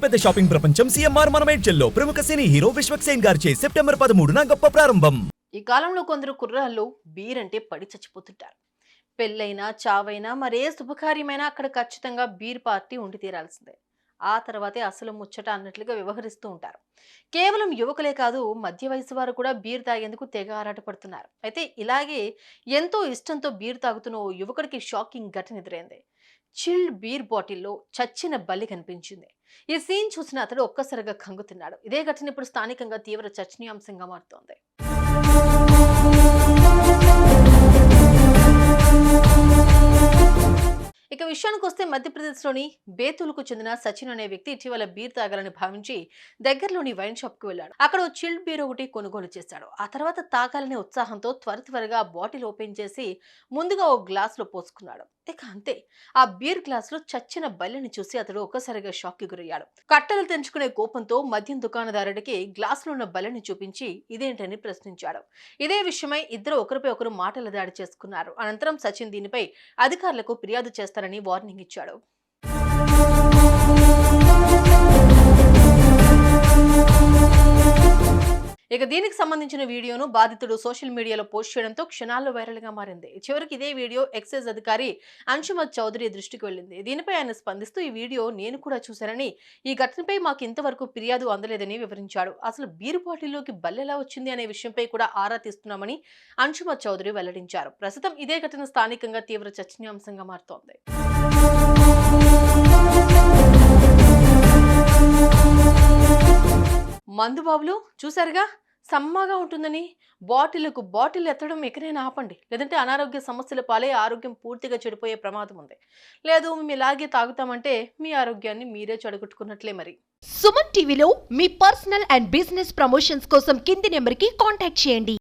అతిపెద్ద షాపింగ్ ప్రపంచం సిఎంఆర్ మనమేడ్చల్లో ప్రముఖ సినీ హీరో విశ్వక్ సేన్ గారిచే సెప్టెంబర్ 13న గొప్ప ప్రారంభం. ఈ కాలంలో కొందరు కుర్రాళ్ళు బీర్ అంటే పడి చచ్చిపోతుంటారు. పెళ్ళైనా చావైనా మరే శుభకార్యమైనా అక్కడ ఖచ్చితంగా బీర్ పార్టీ ఉండి తీరాల్సిందే. ఆ తర్వాతే అసలు ముచ్చట అన్నట్లుగా వ్యవహరిస్తూ ఉంటారు. కేవలం యువకులే కాదు, మధ్య వయసు వారు కూడా బీర్ తాగేందుకు తెగ ఆరాటపడుతున్నారు. అయితే ఇలాగే ఎంతో ఇష్టంతో బీర్ తాగుతున్న ఓ యువకుడికి షాకింగ్ ఘటన ఎదురైంది. చిల్డ్ బీర్ బాటిల్లో చచ్చిన బల్లి కనిపించింది. ఈ సీన్ చూసిన అతడు ఒక్కసారిగా కంగుతిన్నాడు. ఇదే ఘటన ఇప్పుడు స్థానికంగా తీవ్ర చర్చనీయాంశంగా మారుతోంది. ఇక విషయానికి వస్తే మధ్యప్రదేశ్లోని బేతులకు చెందిన సచిన్ అనే వ్యక్తి ఇటీవల బీర్ తాగాలని భావించి దగ్గరలోని వైన్ షాప్ కు వెళ్ళాడు. అక్కడ ఓ చిల్డ్ బీర్ ఒకటి కొనుగోలు చేశాడు. ఆ తర్వాత తాగాలనే ఉత్సాహంతో త్వరగా బాటిల్ ఓపెన్ చేసి ముందుగా ఓ గ్లాస్ లో పోసుకున్నాడు. ఇక అంతే, ఆ బీర్ గ్లాస్ లో చచ్చిన బల్లిని చూసి అతడు ఒక్కసారిగా షాక్ కి గురయ్యాడు. కట్టలు తెంచుకునే కోపంతో మద్యం దుకాణదారుడికి గ్లాస్ లో ఉన్న బల్లిని చూపించి ఇదేంటని ప్రశ్నించాడు. ఇదే విషయమై ఇద్దరు ఒకరిపై ఒకరు మాటల దాడి చేసుకున్నారు. అనంతరం సచిన్ దీనిపై అధికారులకు ఫిర్యాదు చేస్తారని వార్నింగ్ ఇచ్చాడు. ఇక దీనికి సంబంధించిన వీడియోను బాధితుడు సోషల్ మీడియాలో పోస్ట్ చేయడంతో క్షణాల్లో వైరల్ గా మారింది. చివరికి ఇదే వీడియో ఎక్సైజ్ అధికారి అంశుమత్ చౌదరి దృష్టికి వెళ్ళింది. దీనిపై ఆయన స్పందిస్తూ ఈ వీడియో నేను కూడా చూశానని, ఈ ఘటనపై మాకు ఇంతవరకు ఫిర్యాదు అందలేదని వివరించాడు. అసలు బీరు బాటిల్లోకి బల్లెలా వచ్చింది అనే విషయంపై కూడా ఆరా తీస్తున్నామని అంశుమత్ చౌదరి వెల్లడించారు. ప్రస్తుతం ఇదే ఘటన స్థానికంగా తీవ్ర చర్చనీయాంశంగా మారుతోంది. మందుబాబులు చూసారుగా, సమ్మగా ఉంటుందని బాటిల్ ఎత్తడం ఎక్కడైనా ఆపండి, లేదంటే అనారోగ్య సమస్యల పాలే ఆరోగ్యం పూర్తిగా చెడిపోయే ప్రమాదం ఉంది. లేదు మేము ఇలాగే తాగుతామంటే మీ ఆరోగ్యాన్ని మీరే చెడగొట్టుకున్నట్లే. మరి సుమన్ టీవీలో మీ పర్సనల్ అండ్ బిజినెస్ ప్రమోషన్స్ కోసం కింది నెంబర్కి కాంటాక్ట్ చేయండి.